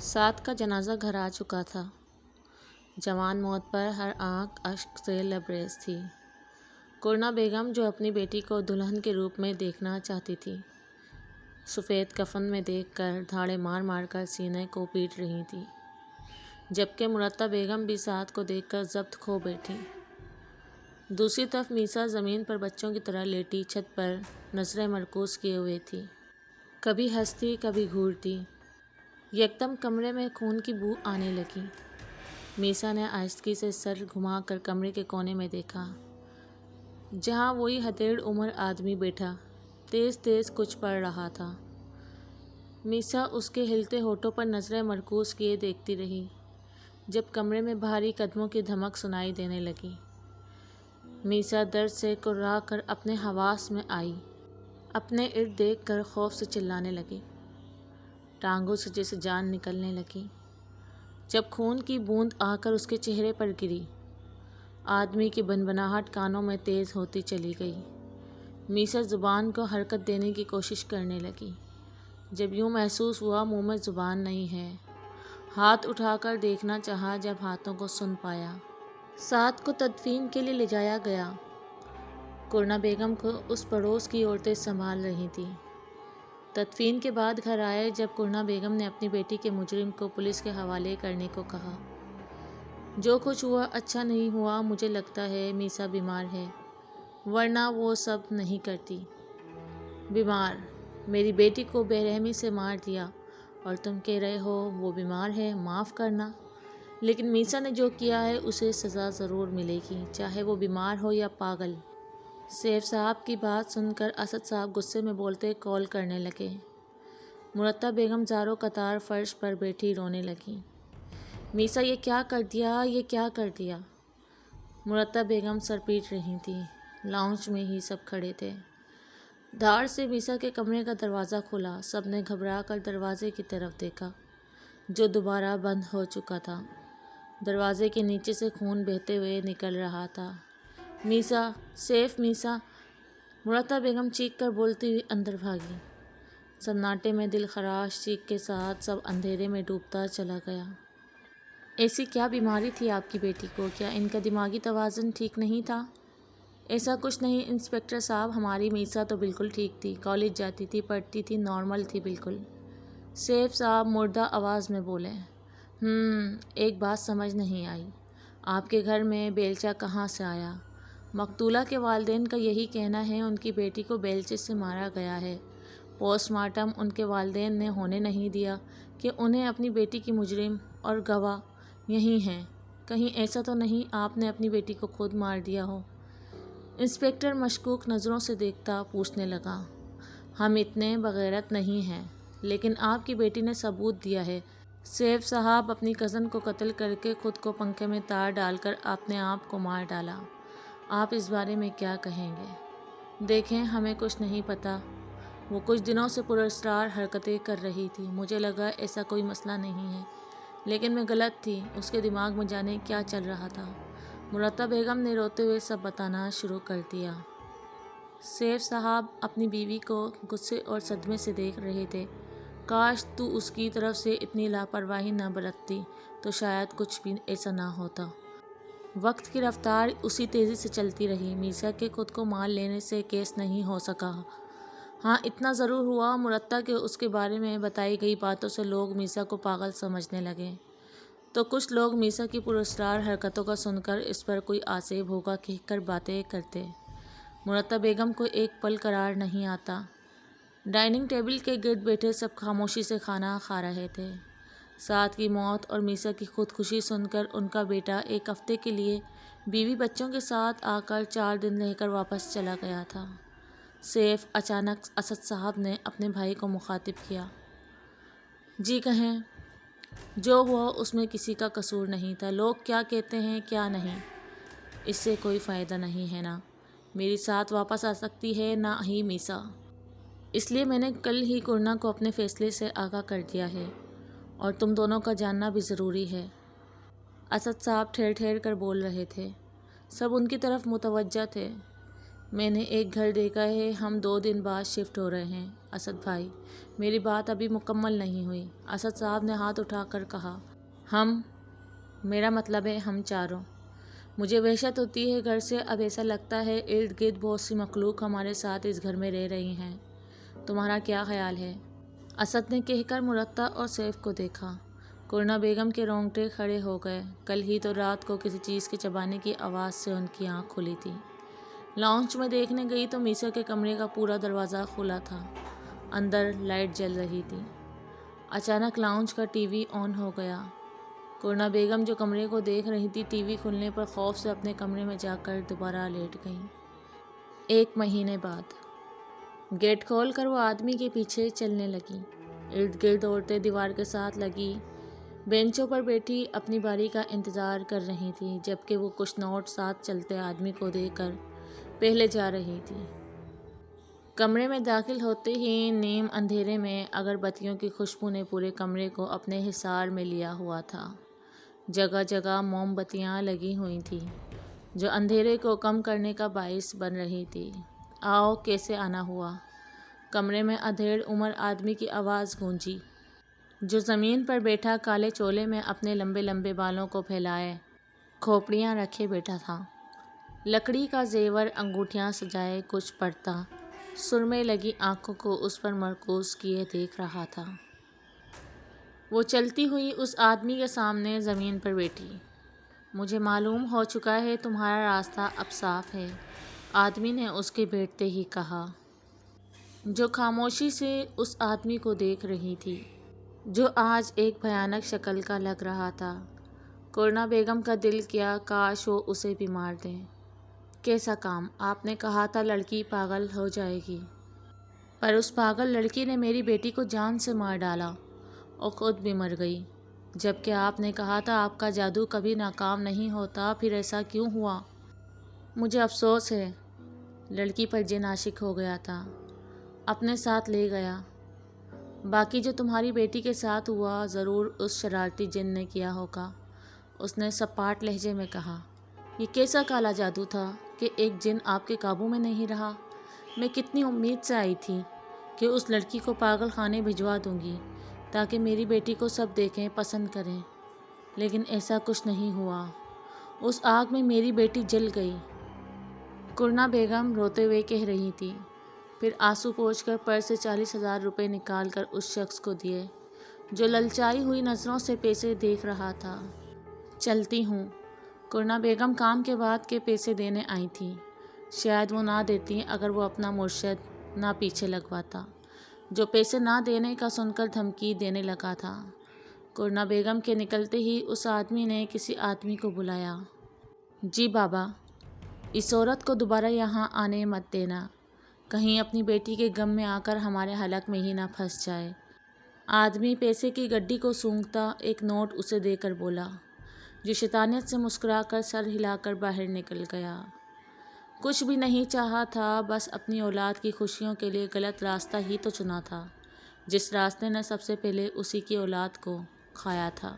سعد کا جنازہ گھر آ چکا تھا۔ جوان موت پر ہر آنکھ اشک سے لبریز تھی۔ قرنہ بیگم جو اپنی بیٹی کو دلہن کے روپ میں دیکھنا چاہتی تھی، سفید کفن میں دیکھ کر دھاڑے مار مار کر سینے کو پیٹ رہی تھی، جبکہ مرتہ بیگم بھی سعد کو دیکھ کر ضبط کھو بیٹھی۔ دوسری طرف میسا زمین پر بچوں کی طرح لیٹی چھت پر نظریں مرکوز کیے ہوئے تھی، کبھی ہنستی کبھی گھورتی۔ یکدم کمرے میں خون کی بو آنے لگی۔ میسا نے آہستگی سے سر گھما کر کمرے کے کونے میں دیکھا، جہاں وہی ہتھیڑ عمر آدمی بیٹھا تیز تیز کچھ پڑھ رہا تھا۔ میسا اس کے ہلتے ہونٹوں پر نظریں مرکوز کیے دیکھتی رہی، جب کمرے میں بھاری قدموں کی دھمک سنائی دینے لگی۔ میسا درد سے کرا کر اپنے حواس میں آئی، اپنے ارد دیکھ کر خوف سے چلانے لگی، ٹانگوں سے جیسے جان نکلنے لگی۔ جب خون کی بوند آ کر اس کے چہرے پر گری، آدمی کی بنبناہٹ کانوں میں تیز ہوتی چلی گئی۔ میسا زبان کو حرکت دینے کی کوشش کرنے لگی، جب یوں محسوس ہوا منہ میں زبان نہیں ہے۔ ہاتھ اٹھا کر دیکھنا چاہا، جب ہاتھوں کو سن پایا۔ سعد کو تدفین کے لیے لے جایا گیا۔ قرنہ بیگم کو اس پڑوس کی عورتیں سنبھال رہی تھیں۔ تدفین کے بعد گھر آئے جب قرنہ بیگم نے اپنی بیٹی کے مجرم کو پولیس کے حوالے کرنے کو کہا۔ جو کچھ ہوا اچھا نہیں ہوا، مجھے لگتا ہے میسا بیمار ہے، ورنہ وہ سب نہیں کرتی۔ بیمار؟ میری بیٹی کو بے رحمی سے مار دیا اور تم کہہ رہے ہو وہ بیمار ہے؟ معاف کرنا، لیکن میسا نے جو کیا ہے اسے سزا ضرور ملے گی، چاہے وہ بیمار ہو یا پاگل۔ سیف صاحب کی بات سن کر اسد صاحب غصے میں بولتے کال کرنے لگے۔ مرتہ بیگم زاروں قطار فرش پر بیٹھی رونے لگیں۔ میسا یہ کیا کر دیا، یہ کیا کر دیا؟ مرتہ بیگم سر پیٹ رہی تھیں۔ لاؤنج میں ہی سب کھڑے تھے۔ دھاڑ سے میسا کے کمرے کا دروازہ کھلا۔ سب نے گھبرا کر دروازے کی طرف دیکھا، جو دوبارہ بند ہو چکا تھا۔ دروازے کے نیچے سے خون بہتے ہوئے نکل رہا تھا۔ میسا، سیف، میسا! مرتہ بیگم چیخ کر بولتی ہوئی اندر بھاگی۔ سناٹے میں دل خراش چیخ کے ساتھ سب اندھیرے میں ڈوبتا چلا گیا۔ ایسی کیا بیماری تھی آپ کی بیٹی کو؟ کیا ان کا دماغی توازن ٹھیک نہیں تھا؟ ایسا کچھ نہیں انسپکٹر صاحب، ہماری میسا تو بالکل ٹھیک تھی، کالج جاتی تھی، پڑھتی تھی، نارمل تھی بالکل، سیف صاحب مردہ آواز میں بولے۔ ایک بات سمجھ نہیں آئی، آپ کے گھر میں بیلچہ کہاں سے آیا؟ مقتولہ کے والدین کا یہی کہنا ہے ان کی بیٹی کو بیلچے سے مارا گیا ہے۔ پوسٹ مارٹم ان کے والدین نے ہونے نہیں دیا کہ انہیں اپنی بیٹی کی مجرم اور گواہ یہی ہیں۔ کہیں ایسا تو نہیں آپ نے اپنی بیٹی کو خود مار دیا ہو؟ انسپکٹر مشکوک نظروں سے دیکھتا پوچھنے لگا۔ ہم اتنے بغیرت نہیں ہیں، لیکن آپ کی بیٹی نے ثبوت دیا ہے، سیف صاحب اپنی کزن کو قتل کر کے خود کو پنکھے میں تار ڈال کر اپنے آپ کو مار ڈالا۔ آپ اس بارے میں کیا کہیں گے؟ دیکھیں، ہمیں کچھ نہیں پتہ، وہ کچھ دنوں سے پراسرار حرکتیں کر رہی تھی، مجھے لگا ایسا کوئی مسئلہ نہیں ہے، لیکن میں غلط تھی، اس کے دماغ میں جانے کیا چل رہا تھا۔ مرتہ بیگم نے روتے ہوئے سب بتانا شروع کر دیا۔ سیف صاحب اپنی بیوی کو غصے اور صدمے سے دیکھ رہے تھے۔ کاش تو اس کی طرف سے اتنی لاپرواہی نہ برتتی تو شاید کچھ بھی ایسا نہ ہوتا۔ وقت کی رفتار اسی تیزی سے چلتی رہی۔ میسا کے خود کو مار لینے سے کیس نہیں ہو سکا۔ ہاں، اتنا ضرور ہوا مرتہ کہ اس کے بارے میں بتائی گئی باتوں سے لوگ میسا کو پاگل سمجھنے لگے، تو کچھ لوگ میسا کی پراسرار حرکتوں کا سن کر اس پر کوئی آسیب ہوگا کہہ کر باتیں کرتے۔ مرتہ بیگم کو ایک پل قرار نہیں آتا۔ ڈائننگ ٹیبل کے گرد بیٹھے سب خاموشی سے کھانا کھا رہے تھے۔ سعد کی موت اور میسا کی خودکشی سن کر ان کا بیٹا ایک ہفتے کے لیے بیوی بچوں کے ساتھ آ کر 4 دن رہ کر واپس چلا گیا تھا۔ سیف، اچانک اسد صاحب نے اپنے بھائی کو مخاطب کیا۔ جی کہیں۔ جو ہوا اس میں کسی کا قصور نہیں تھا، لوگ کیا کہتے ہیں کیا نہیں، اس سے کوئی فائدہ نہیں ہے، نہ میری ساتھ واپس آ سکتی ہے نہ ہی میسا، اس لیے میں نے کل ہی قرنہ کو اپنے فیصلے سے آگاہ کر دیا ہے، اور تم دونوں کا جاننا بھی ضروری ہے۔ اسد صاحب ٹھہر ٹھہر کر بول رہے تھے، سب ان کی طرف متوجہ تھے۔ میں نے ایک گھر دیکھا ہے، ہم 2 دن بعد شفٹ ہو رہے ہیں۔ اسد بھائی، میری بات ابھی مکمل نہیں ہوئی۔ اسد صاحب نے ہاتھ اٹھا کر کہا، ہم، میرا مطلب ہے ہم چاروں۔ مجھے وحشت ہوتی ہے گھر سے، اب ایسا لگتا ہے ارد گرد بہت سی مخلوق ہمارے ساتھ اس گھر میں رہ رہی ہیں۔ تمہارا کیا خیال ہے؟ اسد نے کہہ کر مرتع اور سیف کو دیکھا۔ قرنہ بیگم کے رونگٹے کھڑے ہو گئے۔ کل ہی تو رات کو کسی چیز کے چبانے کی آواز سے ان کی آنکھ کھلی تھی۔ لاؤنج میں دیکھنے گئی تو میسا کے کمرے کا پورا دروازہ کھلا تھا، اندر لائٹ جل رہی تھی۔ اچانک لاؤنج کا ٹی وی آن ہو گیا۔ قرنہ بیگم جو کمرے کو دیکھ رہی تھی، ٹی وی کھلنے پر خوف سے اپنے کمرے میں جا کر دوبارہ لیٹ گئیں۔ 1 مہینے بعد گیٹ کھول کر وہ آدمی کے پیچھے چلنے لگیں۔ ارد گرد عورتیں دیوار کے ساتھ لگی بینچوں پر بیٹھی اپنی باری کا انتظار کر رہی تھیں، جبکہ وہ کچھ نوٹ ساتھ چلتے آدمی کو دے کر پہلے جا رہی تھی۔ کمرے میں داخل ہوتے ہی نیم اندھیرے میں اگر بتیوں کی خوشبو نے پورے کمرے کو اپنے حصار میں لیا ہوا تھا۔ جگہ جگہ موم بتیاں لگی ہوئی تھیں، جو اندھیرے کو کم کرنے کا باعث بن رہی تھی۔ آؤ، کیسے آنا ہوا؟ کمرے میں ادھیڑ عمر آدمی کی آواز گونجی، جو زمین پر بیٹھا کالے چولے میں اپنے لمبے لمبے بالوں کو پھیلائے کھوپڑیاں رکھے بیٹھا تھا۔ لکڑی کا زیور، انگوٹھیاں سجائے کچھ پڑھتا، سرمے لگی آنکھوں کو اس پر مرکوز کیے دیکھ رہا تھا۔ وہ چلتی ہوئی اس آدمی کے سامنے زمین پر بیٹھی۔ مجھے معلوم ہو چکا ہے تمہارا راستہ اب صاف ہے، آدمی نے اس کے بیٹھتے ہی کہا، جو خاموشی سے اس آدمی کو دیکھ رہی تھی، جو آج ایک بھیانک شکل کا لگ رہا تھا۔ قرنہ بیگم کا دل کیا کاش وہ اسے بھی مار دیں۔ کیسا کام؟ آپ نے کہا تھا لڑکی پاگل ہو جائے گی، پر اس پاگل لڑکی نے میری بیٹی کو جان سے مار ڈالا اور خود بھی مر گئی، جبکہ آپ نے کہا تھا آپ کا جادو کبھی ناکام نہیں ہوتا، پھر ایسا کیوں ہوا؟ مجھے افسوس ہے، لڑکی پر جن عاشق ہو گیا تھا، اپنے ساتھ لے گیا۔ باقی جو تمہاری بیٹی کے ساتھ ہوا، ضرور اس شرارتی جن نے کیا ہوگا، اس نے سپاٹ لہجے میں کہا۔ یہ کیسا کالا جادو تھا کہ ایک جن آپ کے قابو میں نہیں رہا؟ میں کتنی امید سے آئی تھی کہ اس لڑکی کو پاگل خانے بھجوا دوں گی تاکہ میری بیٹی کو سب دیکھیں، پسند کریں، لیکن ایسا کچھ نہیں ہوا۔ اس آگ میں میری بیٹی جل گئی۔ قرنہ بیگم روتے ہوئے کہہ رہی تھی، پھر آنسو پوچھ کر پرس سے 40,000 روپے نکال کر اس شخص کو دیے، جو للچائی ہوئی نظروں سے پیسے دیکھ رہا تھا۔ چلتی ہوں۔ قرنہ بیگم کام کے بعد کے پیسے دینے آئی تھیں، شاید وہ نہ دیتی اگر وہ اپنا مرشد نہ پیچھے لگواتا، جو پیسے نہ دینے کا سن کر دھمکی دینے لگا تھا۔ قرنہ بیگم کے نکلتے ہی اس آدمی نے کسی آدمی کو بلایا۔ جی بابا، اس عورت کو دوبارہ یہاں آنے مت دینا، کہیں اپنی بیٹی کے غم میں آ کر ہمارے حلق میں ہی نہ پھنس جائے۔ آدمی پیسے کی گڈی کو سونگھتا ایک نوٹ اسے دے کر بولا، جو شیطانیت سے مسکرا کر سر ہلا کر باہر نکل گیا۔ کچھ بھی نہیں چاہا تھا، بس اپنی اولاد کی خوشیوں کے لیے غلط راستہ ہی تو چنا تھا، جس راستے نے سب سے پہلے اسی کی اولاد کو کھایا تھا۔